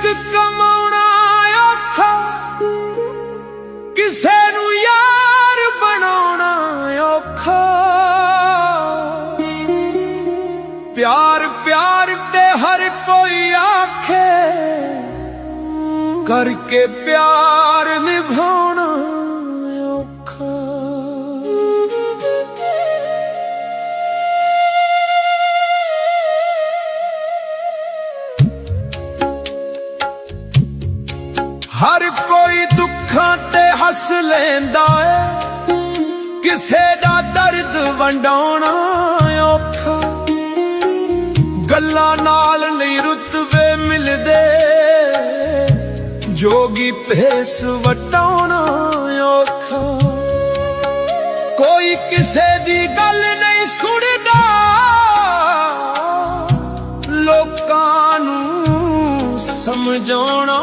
ਇੱਕ ਕਮਾਉਣਾ ਔਖਾ, ਕਿਸੇ ਨੂੰ ਯਾਰ ਬਣਾਉਣਾ ਔਖਾ। ਪਿਆਰ ਪਿਆਰ ਤੇ ਹਰ ਕੋਈ ਆਖੇ, ਕਰਕੇ ਪਿਆਰ ਨਿਭਾਉਣਾ ਔਖਾ। हर कोई दुखां ते हस लेंदा है, किसे दा दर्द वंडाउणा औखा। गल्लां नाल नहीं रुतबे मिलदे, जोगी भेस वटाउणा औखा। कोई किसे दी गल नहीं सुनदा, लोकां नूं समझाउणा